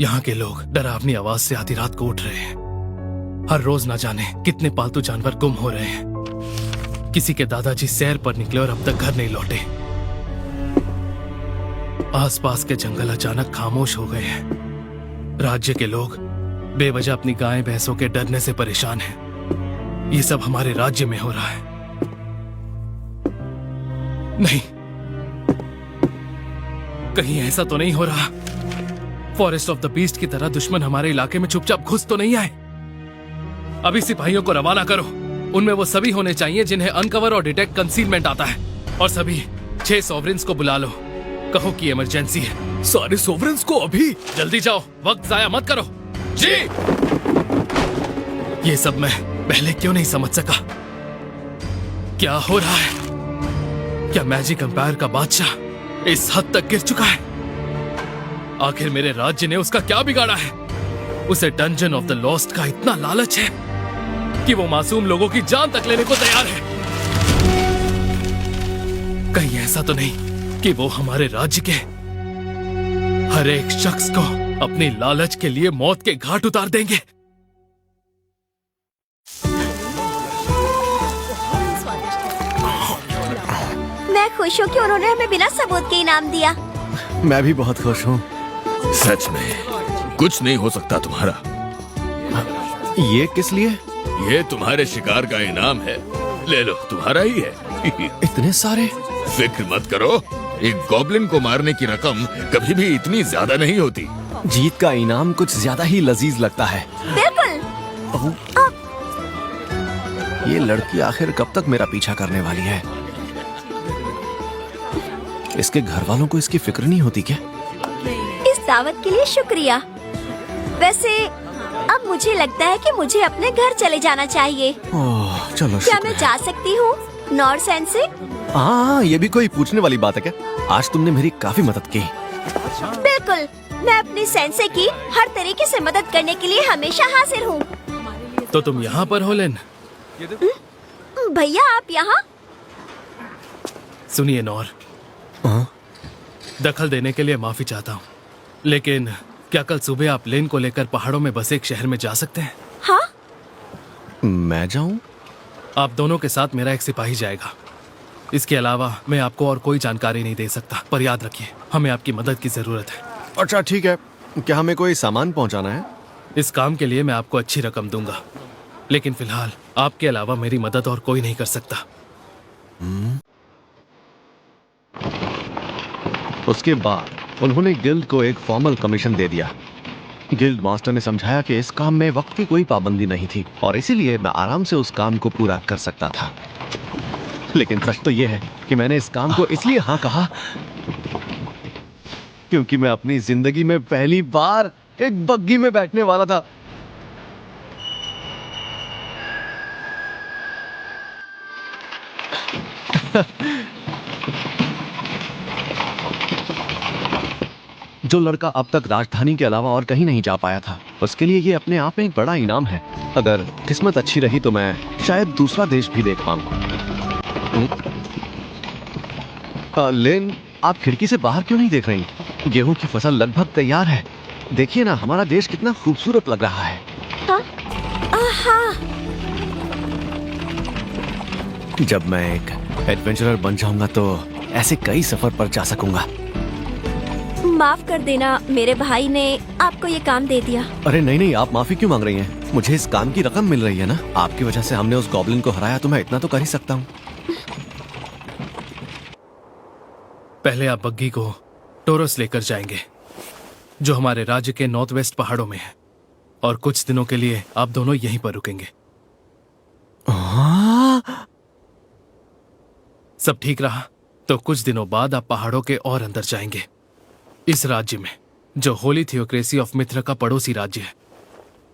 यहाँ के लोग डरावनी आवाज से आधी रात को उठ रहे हैं। हर रोज न जाने कितने पालतू जानवर गुम हो रहे हैं। किसी के दादाजी सैर पर निकले और अब तक घर नहीं लौटे। आसपास के जंगल अचानक खामोश हो गए हैं। राज्य के लोग बेवजह अपनी गायें भैंसों के डरने से परेशान हैं। ये सब हमारे राज्य में हो रहा है। नहीं, कहीं ऐसा तो नहीं हो रहा फॉरेस्ट ऑफ द बीस्ट की तरह दुश्मन हमारे इलाके में चुपचाप घुस तो नहीं आए? अभी सिपाहियों को रवाना करो। उनमें वो सभी होने चाहिए जिन्हें अनकवर और डिटेक्ट कंसीलमेंट आता है। और सभी 6 सॉवरेन्स को बुला लो। कहो कि इमरजेंसी है। सारे सॉवरेन्स को अभी? जल्दी जाओ, वक्त जाया मत करो। जी। ये सब मैं पहले क्यों नहीं समझ सका? क्या हो रहा है? क्या मैजिक एम्पायर का बादशाह इस हद तक गिर चुका है? आखिर मेरे राज्य ने उसका क्या बिगाड़ा है? उसे डंजन ऑफ द लॉस्ट का इतना लालच है कि वो मासूम लोगों की जान तक लेने को तैयार है। कहीं ऐसा तो नहीं कि वो हमारे राज्य के हर एक शख्स को अपनी लालच के लिए मौत के घाट उतार देंगे? मैं खुश हूँ कि उन्होंने हमें बिना सबूत के इनाम दिया। मैं भी बहुत खुश हूँ। सच में कुछ नहीं हो सकता तुम्हारा। ये किस लिए? ये तुम्हारे शिकार का इनाम है। ले लो, तुम्हारा ही है। इतने सारे? फिक्र मत करो, एक गॉब्लिन को मारने की रकम कभी भी इतनी ज्यादा नहीं होती। जीत का इनाम कुछ ज्यादा ही लजीज लगता है। बिल्कुल। ये लड़की आखिर कब तक मेरा पीछा करने वाली है? इसके घर वालों को इसकी फिक्र नहीं होती क्या? इस दावत के लिए शुक्रिया। वैसे अब मुझे लगता है कि मुझे अपने घर चले जाना चाहिए। ओह, चलो। क्या मैं जा सकती हूँ नॉर सेंसे? हाँ, ये भी कोई पूछने वाली बात है क्या? आज तुमने मेरी काफी मदद की। बिल्कुल, मैं अपनी सेंसे की हर तरीके से मदद करने के लिए हमेशा हाजिर हूँ। तो तुम यहाँ पर हो लेन? भैया आप यहाँ? सुनिए नॉर, दखल देने के लिए माफी चाहता हूँ, लेकिन क्या कल सुबह आप लेन को लेकर पहाड़ों में बसे एक शहर में जा सकते हैं? हाँ? मैं जाऊँ? आप दोनों के साथ मेरा एक सिपाही जाएगा। इसके अलावा मैं आपको और कोई जानकारी नहीं दे सकता, पर याद रखिए हमें आपकी मदद की जरूरत है। अच्छा ठीक है। क्या हमें कोई सामान पहुंचाना है? इस काम के लिए मैं आपको अच्छी रकम दूंगा, लेकिन फिलहाल आपके अलावा मेरी मदद और कोई नहीं कर सकता। उसके बाद उन्होंने गिल्ड को एक फॉर्मल कमीशन दे दिया। गिल्ड मास्टर ने समझाया कि इस काम में वक्त की कोई पाबंदी नहीं थी और इसीलिए मैं आराम से उस काम को पूरा कर सकता था। लेकिन सच तो यह है कि मैंने इस काम को इसलिए हाँ कहा क्योंकि मैं अपनी जिंदगी में पहली बार एक बग्गी में बैठने वाला था। जो लड़का अब तक राजधानी के अलावा और कहीं नहीं जा पाया था, उसके लिए ये अपने आप में एक बड़ा इनाम है। अगर किस्मत अच्छी रही तो मैं शायद दूसरा देश भी देख पाऊंगा। लेन, आप खिड़की से बाहर क्यों नहीं देख रही? गेहूं की फसल लगभग तैयार है। देखिए ना, हमारा देश कितना खूबसूरत लग रहा है। हाँ। जब मैं एक एडवेंचरर बन जाऊंगा तो ऐसे कई सफर पर जा सकूंगा। माफ कर देना, मेरे भाई ने आपको ये काम दे दिया। अरे नहीं नहीं, आप माफी क्यों मांग रही हैं? मुझे इस काम की रकम मिल रही है ना। आपकी वजह से हमने उस गॉब्लिन को हराया तो मैं इतना तो कर ही सकता हूँ। पहले आप बग्गी को टोरस लेकर जाएंगे, जो हमारे राज्य के नॉर्थ वेस्ट पहाड़ों में है, और कुछ दिनों के लिए आप दोनों यहीं पर रुकेंगे। सब ठीक रहा तो कुछ दिनों बाद आप पहाड़ों के और अंदर जाएंगे, इस राज्य में जो होली थियोक्रेसी ऑफ मित्र का पड़ोसी राज्य है।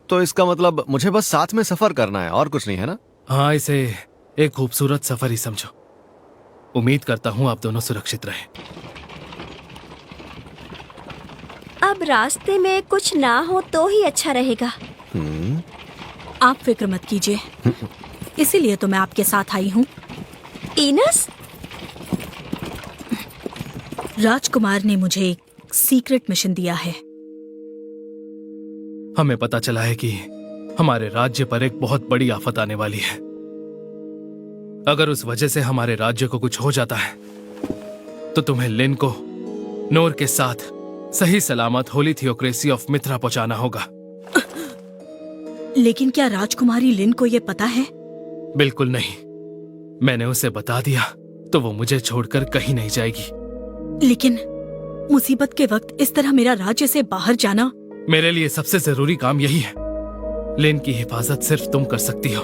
तो इसका मतलब मुझे बस साथ में सफर करना है और कुछ नहीं है ना? हाँ, इसे एक खूबसूरत सफर ही समझो। उम्मीद करता हूँ आप दोनों सुरक्षित रहें। अब रास्ते में कुछ ना हो तो ही अच्छा रहेगा। आप फिक्र मत कीजिए, इसीलिए तो मैं आपके साथ आई हूँ। इनस? राजकुमार ने मुझे एक सीक्रेट मिशन दिया है। हमें पता चला है कि हमारे राज्य पर एक बहुत बड़ी आफत आने वाली है। अगर उस वजह से हमारे राज्य को कुछ हो जाता है तो तुम्हें लिन को नोर के साथ सही सलामत होली थियोक्रेसी ऑफ मित्रा पहुंचाना होगा। लेकिन क्या राजकुमारी लिन को ये पता है? बिल्कुल नहीं। मैंने उसे बता दिया तो वो मुझे छोड़कर कहीं नहीं जाएगी। लेकिन मुसीबत के वक्त इस तरह मेरा राज्य से बाहर जाना। मेरे लिए सबसे जरूरी काम यही है। लिन की हिफाजत सिर्फ तुम कर सकती हो।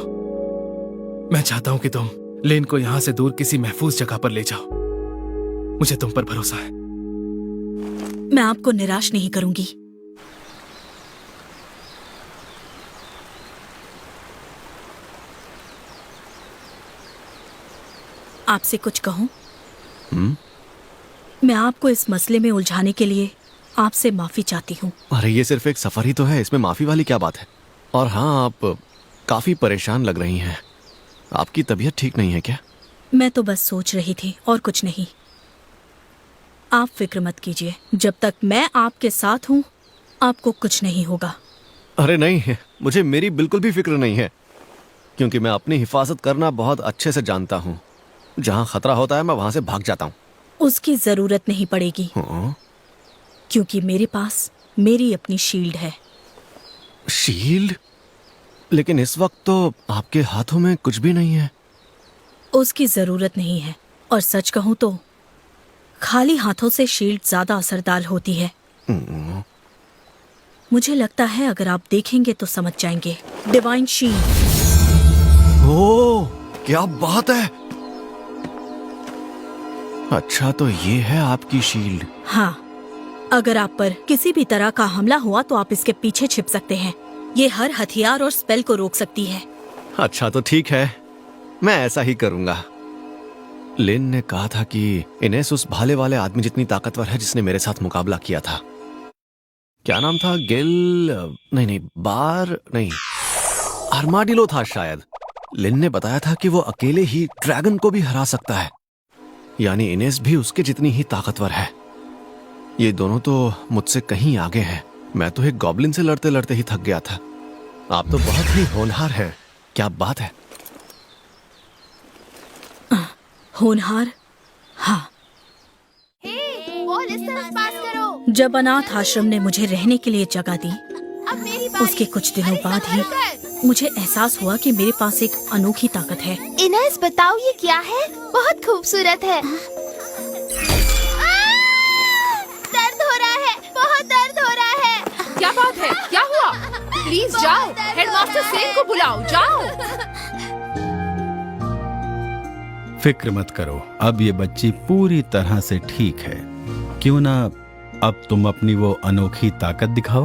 मैं चाहता हूं कि तुम लिन को यहां से दूर किसी महफूज जगह पर ले जाओ। मुझे तुम पर भरोसा है। मैं आपको निराश नहीं करूंगी। आपसे कुछ कहूं? मैं आपको इस मसले में उलझाने के लिए आपसे माफी चाहती हूँ। अरे ये सिर्फ एक सफर ही तो है, इसमें माफी वाली क्या बात है? और हाँ, आप काफी परेशान लग रही हैं। आपकी तबीयत ठीक नहीं है क्या? मैं तो बस सोच रही थी और कुछ नहीं। आप फिक्र मत कीजिए, जब तक मैं आपके साथ हूँ आपको कुछ नहीं होगा। अरे नहीं, मुझे मेरी बिल्कुल भी फिक्र नहीं है, क्योंकि मैं अपनी हिफाजत करना बहुत अच्छे से जानता हूँ। जहाँ खतरा होता है मैं वहां से भाग जाता हूँ। उसकी जरूरत नहीं पड़ेगी, क्योंकि मेरे पास मेरी अपनी शील्ड है। शील्ड? लेकिन इस वक्त तो आपके हाथों में कुछ भी नहीं है। उसकी जरूरत नहीं है, और सच कहूँ तो खाली हाथों से शील्ड ज्यादा असरदार होती है। मुझे लगता है अगर आप देखेंगे तो समझ जाएंगे। Divine shield. ओह, क्या बात है! अच्छा, तो ये है आपकी शील्ड। हाँ, अगर आप पर किसी भी तरह का हमला हुआ तो आप इसके पीछे छिप सकते हैं। ये हर हथियार और स्पेल को रोक सकती है। अच्छा तो ठीक है, मैं ऐसा ही करूंगा। लिन ने कहा था कि इनेस उस भाले वाले आदमी जितनी ताकतवर है जिसने मेरे साथ मुकाबला किया था। क्या नाम था? आर्माडिलो था शायद। लिन ने बताया था कि वो अकेले ही ड्रैगन को भी हरा सकता है, यानी इनेस भी उसके जितनी ही ताकतवर है। ये दोनों तो मुझसे कहीं आगे हैं। मैं तो एक गॉब्लिन से लड़ते लड़ते ही थक गया था। आप तो बहुत ही होनहार हैं। क्या बात है? होनहार? हाँ। पास करो। जब अनाथ आश्रम ने मुझे रहने के लिए जगह दी, अब मेरी बारी। उसके कुछ दिनों बाद ही मुझे एहसास हुआ कि मेरे पास एक अनोखी ताकत है। इनेस बताओ ये क्या है? बहुत खूबसूरत है। दर्द हो रहा है, बहुत दर्द हो रहा है। क्या बात है? क्या हुआ? प्लीज जाओ, हेडमास्टर सेन को बुलाओ, जाओ। फिक्र मत करो, अब ये बच्ची पूरी तरह से ठीक है। क्यों ना अब तुम अपनी वो अनोखी ताकत दिखाओ।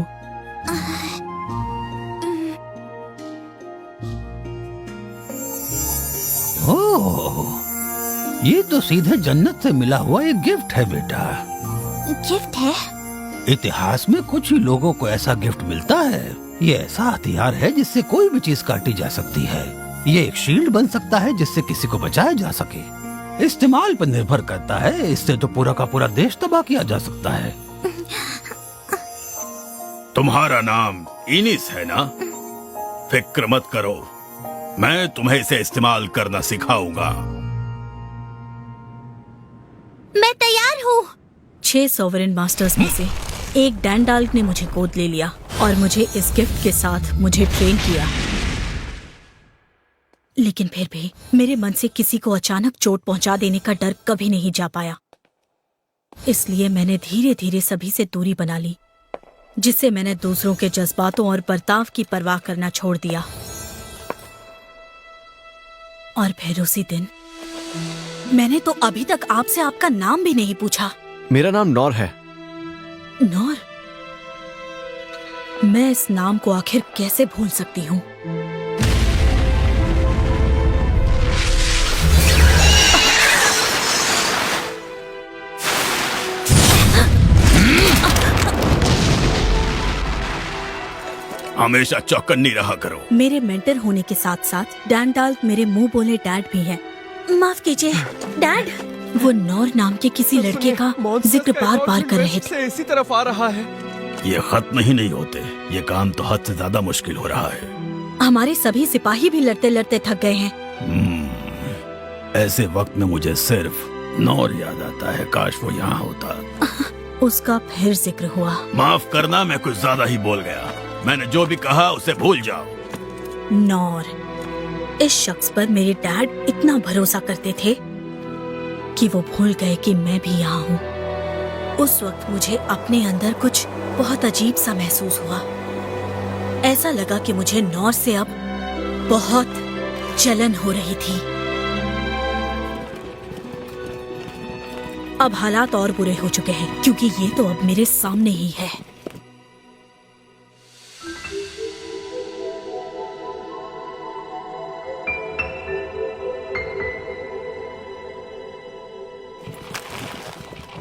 ओह, ये तो सीधे जन्नत से मिला हुआ एक गिफ्ट है बेटा। गिफ्ट है? इतिहास में कुछ ही लोगों को ऐसा गिफ्ट मिलता है। ये ऐसा हथियार है जिससे कोई भी चीज काटी जा सकती है। ये एक शील्ड बन सकता है जिससे किसी को बचाया जा सके। इस्तेमाल पर निर्भर करता है, इससे तो पूरा का पूरा देश तबाह किया जा सकता है। तुम्हारा नाम इनिस है ना? फिक्र मत करो, मैं तुम्हें इसे इस्तेमाल करना सिखाऊंगा। मैं तैयार हूँ। 6 सॉवरेन मास्टर्स में से एक डैंडाल्क ने मुझे गोद ले लिया और मुझे इस गिफ्ट के साथ मुझे ट्रेन किया। लेकिन फिर भी मेरे मन से किसी को अचानक चोट पहुंचा देने का डर कभी नहीं जा पाया। इसलिए मैंने धीरे धीरे सभी से दूरी बना ली, जिससे मैंने दूसरों के जज्बातों और बर्ताव की परवाह करना छोड़ दिया। और फिर उसी दिन मैंने तो अभी तक आपसे आपका नाम भी नहीं पूछा। मेरा नाम नॉर है। नॉर? मैं इस नाम को आखिर कैसे भूल सकती हूँ? हमेशा चौकन्नी रहा करो। मेरे मेंटर होने के साथ साथ डैंडाल्क मेरे मुंह बोले डैड भी है। माफ कीजिए डैड। वो नॉर नाम के किसी लड़के का जिक्र बार बार कर रहे थे। इसी तरफ आ रहा है। ये खत्म ही नहीं होते। ये काम तो हद से ज्यादा मुश्किल हो रहा है। हमारे सभी सिपाही भी लड़ते लड़ते थक गए हैं। ऐसे वक्त में मुझे सिर्फ नौर याद आता है। काश वो यहाँ होता। उसका फिर जिक्र हुआ। माफ करना, मैं कुछ ज्यादा ही बोल गया। मैंने जो भी कहा उसे भूल जाओ। नौर, इस शख्स पर मेरे डैड इतना भरोसा करते थे कि वो भूल गए कि मैं भी यहाँ हूँ। उस वक्त मुझे अपने अंदर कुछ बहुत अजीब सा महसूस हुआ। ऐसा लगा कि मुझे नौर से अब बहुत जलन हो रही थी। अब हालात और बुरे हो चुके हैं क्योंकि ये तो अब मेरे सामने ही है।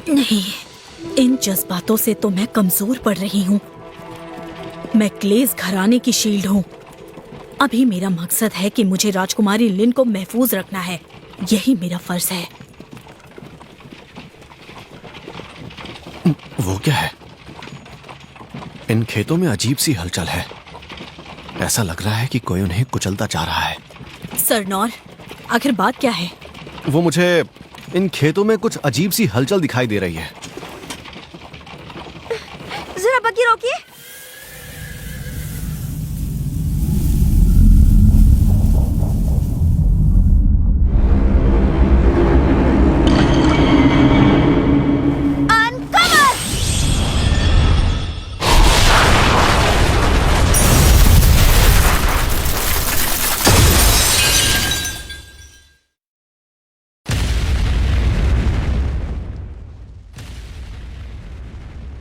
नहीं, इन जज्बातों से तो मैं कमजोर पड़ रही हूँ। मैं क्लेस घराने की शील्ड हूँ। अभी मेरा मकसद है कि मुझे राजकुमारी लिन को महफूज रखना है। यही मेरा फर्ज है। वो क्या है? इन खेतों में अजीब सी हलचल है। ऐसा लग रहा है कि कोई उन्हें कुचलता जा रहा है। सर नौर, आखिर बात क्या है? वो मुझे इन खेतों में कुछ अजीब सी हलचल दिखाई दे रही है। जरा बग्गी रोकिए।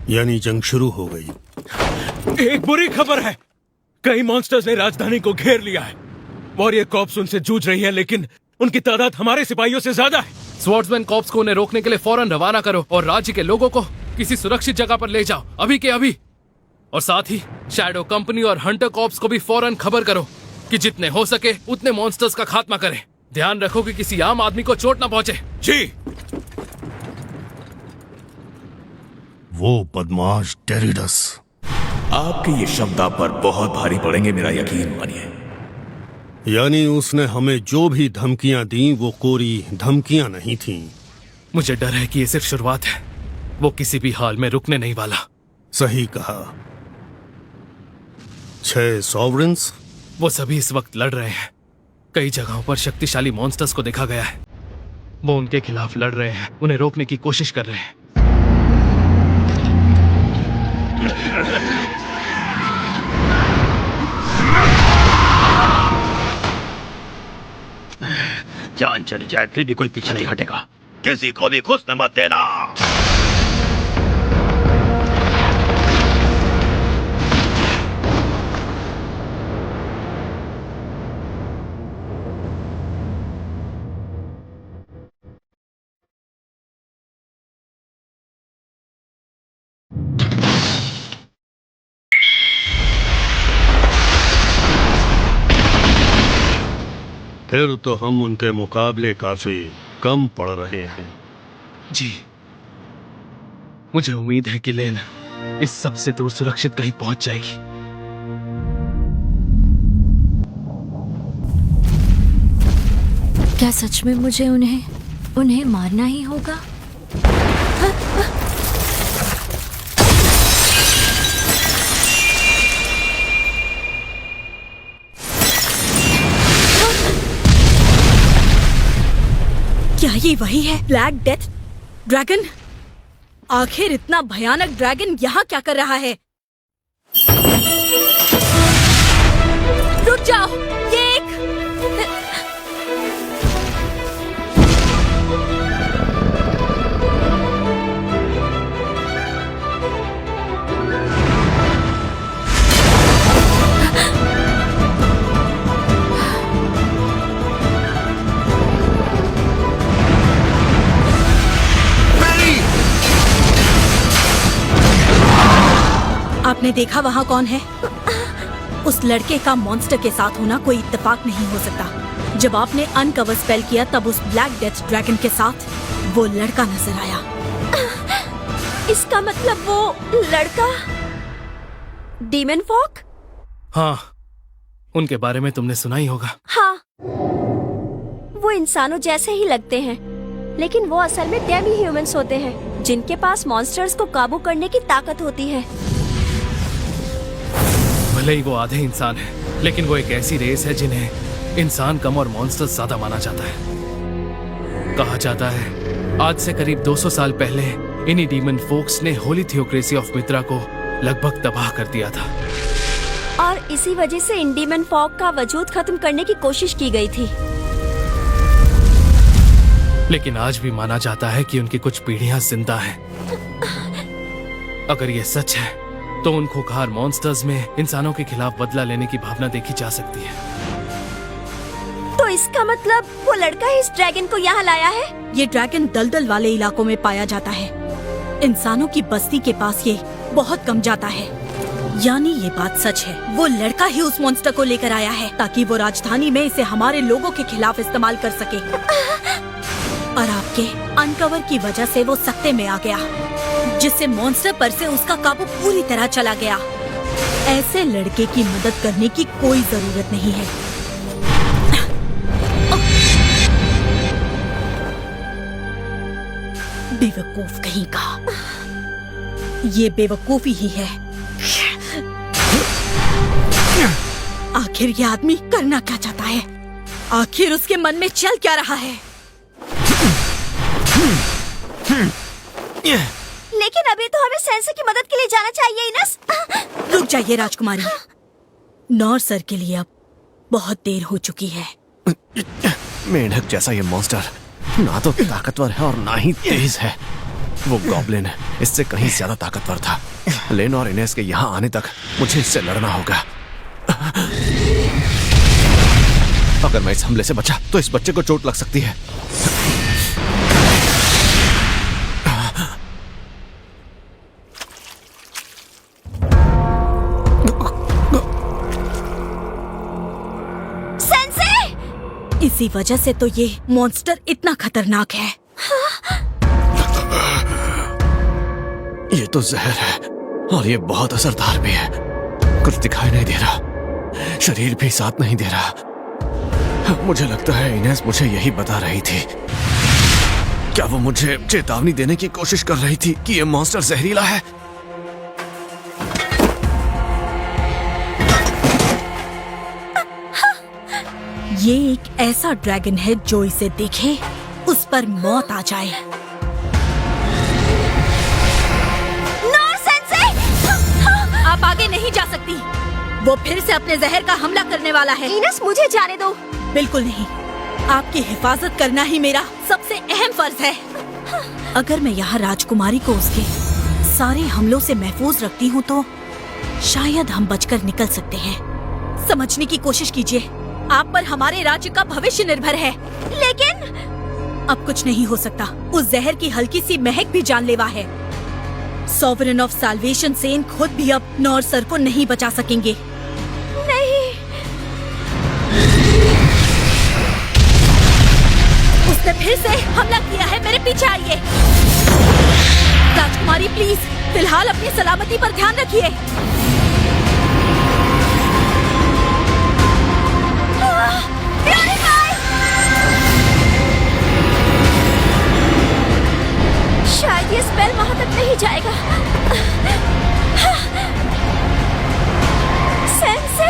यानी जंग शुरू हो गई। एक बुरी खबर है। कई मॉन्स्टर्स ने राजधानी को घेर लिया है। वॉरियर कॉर्प्स उनसे जूझ रही है, लेकिन उनकी तादाद हमारे सिपाहियों से ज्यादा है। स्वॉर्ड्समैन कॉर्प्स को उन्हें रोकने के लिए फौरन रवाना करो और राज्य के लोगों को किसी सुरक्षित जगह पर ले जाओ, अभी के अभी। और साथ ही शैडो कंपनी और हंटर कॉर्प्स को भी फौरन खबर करो कि जितने हो सके उतने मॉन्स्टर्स का खात्मा करें। ध्यान रखो कि किसी आम आदमी को चोट न पहुंचे। जी। वो बदमाश टेरिडस। आपके ये शब्द आप पर बहुत भारी पड़ेंगे, मेरा यकीन मानिए। यानी उसने हमें जो भी धमकियां दी वो कोरी धमकियां नहीं थीं। मुझे डर है कि ये सिर्फ शुरुआत है। वो किसी भी हाल में रुकने नहीं वाला। सही कहा। 6 सॉवरेंस? वो सभी इस वक्त लड़ रहे हैं। कई जगहों पर शक्तिशाली मॉन्स्टर्स को देखा गया है। वो उनके खिलाफ लड़ रहे हैं, उन्हें रोकने की कोशिश कर रहे हैं। जान चली जाए फिर भी कोई पीछे नहीं हटेगा। किसी को भी घुसने मत देना। फिर तो हम उनके मुकाबले काफी कम पड़ रहे हैं। जी, मुझे उम्मीद है कि लेन इस सबसे दूर सुरक्षित कहीं पहुंच जाएगी। क्या सच में मुझे उन्हें मारना ही होगा? क्या ये वही है, ब्लैक डेथ ड्रैगन? आखिर इतना भयानक ड्रैगन यहाँ क्या कर रहा है? रुक जाओ, ये एक आपने देखा वहाँ कौन है? उस लड़के का मॉन्स्टर के साथ होना कोई इत्तेफाक नहीं हो सकता। जब आपने अनकवर स्पेल किया तब उस ब्लैक डेथ ड्रैगन के साथ वो लड़का नजर आया। इसका मतलब वो लड़का डीमन फॉक? हाँ, उनके बारे में तुमने सुना ही होगा। हाँ, वो इंसानों जैसे ही लगते हैं, लेकिन वो असल में डेमी ह्यूमंस होते हैं, जिनके पास मॉन्स्टर्स को काबू करने की ताकत होती है। भले ही वो आधे इंसान है, लेकिन वो एक ऐसी रेस है जिन्हें इंसान कम और मॉन्स्टर्स ज्यादा माना जाता है। कहा जाता है आज से करीब 200 साल पहले इन्हीं डीमन फोक्स ने होली थियोक्रेसी ऑफ मित्रा को लगभग तबाह कर दिया था। और इसी वजह से इन डीमन फॉक का वजूद खत्म करने की कोशिश की गई थी। लेकिन आज भी माना जाता है कि उनकी कुछ पीढ़ियां जिंदा हैं। अगर ये सच है तो उन खूंखार मॉन्स्टर्स में इंसानों के खिलाफ बदला लेने की भावना देखी जा सकती है। तो इसका मतलब वो लड़का ही इस ड्रैगन को यहाँ लाया है? ये ड्रैगन दलदल वाले इलाकों में पाया जाता है। इंसानों की बस्ती के पास ये बहुत कम जाता है। यानी ये बात सच है, वो लड़का ही उस मॉन्स्टर को लेकर आया है ताकि वो राजधानी में इसे हमारे लोगों के खिलाफ इस्तेमाल कर सके। और आपके अनकवर की वजह से वो सत्ते में आ गया, जिससे मॉन्स्टर पर से उसका काबू पूरी तरह चला गया। ऐसे लड़के की मदद करने की कोई जरूरत नहीं है। बेवकूफ कहीं का। ये बेवकूफी ही है। आखिर ये आदमी करना क्या चाहता है? आखिर उसके मन में चल क्या रहा है? लेकिन अभी तो हमें सेंसर की मदद के लिए जाना चाहिए इनस। रुक जाइए राजकुमारी, नॉर सर के लिए अब बहुत देर हो चुकी है। मेंढक जैसा ये मॉन्स्टर ना तो ताकतवर है और ना ही तेज है। वो गॉब्लिन इससे कहीं ज्यादा ताकतवर था। लेन और इनेस के यहाँ आने तक मुझे इससे लड़ना होगा। अगर मैं इस हमले से बचा तो इस बच्चे को चोट लग सकती है। इसी वजह से तो ये मॉन्स्टर इतना खतरनाक है। ये तो जहर है और ये बहुत असरदार भी है। कुछ दिखाई नहीं दे रहा, शरीर भी साथ नहीं दे रहा। मुझे लगता है इनेस मुझे यही बता रही थी। क्या वो मुझे चेतावनी देने की कोशिश कर रही थी कि ये मॉन्स्टर जहरीला है? ये एक ऐसा ड्रैगन है जो इसे देखे उस पर मौत आ जाए। नॉर सेंसे! आप आगे नहीं जा सकती। वो फिर से अपने जहर का हमला करने वाला है। इनस, मुझे जाने दो। बिल्कुल नहीं, आपकी हिफाजत करना ही मेरा सबसे अहम फर्ज है। अगर मैं यहाँ राजकुमारी को उसके सारे हमलों से महफूज रखती हूँ तो शायद हम बचकर निकल सकते हैं। समझने की कोशिश कीजिए, आप पर हमारे राज्य का भविष्य निर्भर है। लेकिन अब कुछ नहीं हो सकता। उस जहर की हल्की सी महक भी जानलेवा है। सॉवरेन ऑफ साल्वेशन सेन खुद भी अब नॉर सर को नहीं बचा सकेंगे। नहीं, उसने फिर से हमला किया है। मेरे पीछे आइए। राजकुमारी प्लीज फिलहाल अपनी सलामती पर ध्यान रखिए। शायद ये स्पेल वहां तक नहीं जाएगा। सेंसे!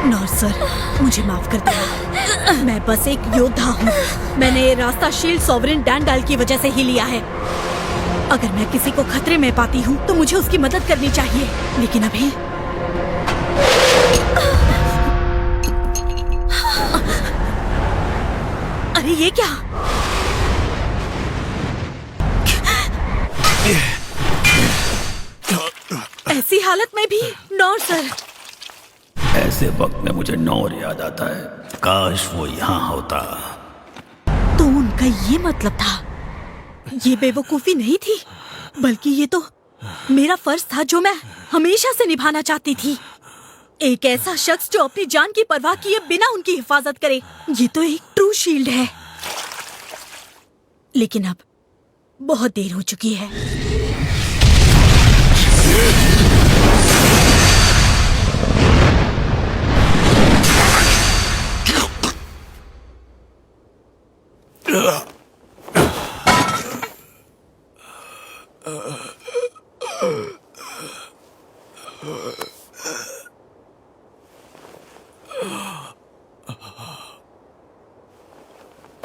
नॉर सर, मुझे माफ कर दीजिए। मैं बस एक योद्धा हूँ। मैंने ये रास्ता शील्ड सॉवरेन डैंडाल की वजह से ही लिया है। अगर मैं किसी को खतरे में पाती हूँ तो मुझे उसकी मदद करनी चाहिए। लेकिन अभी अरे ये क्या? ऐसी हालत में भी नॉर सर। ऐसे वक्त में मुझे नौर याद आता है। काश वो यहाँ होता। तो उनका ये मतलब था। ये बेवकूफी नहीं थी, बल्कि ये तो मेरा फर्ज था जो मैं हमेशा से निभाना चाहती थी। एक ऐसा शख्स जो अपनी जान की परवाह किए बिना उनकी हिफाजत करे। ये तो एक ट्रू शील्ड है। लेकिन अब बहुत देर हो चुकी है।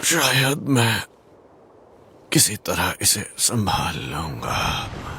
शायद मैं किसी तरह इसे संभाल लूंगा।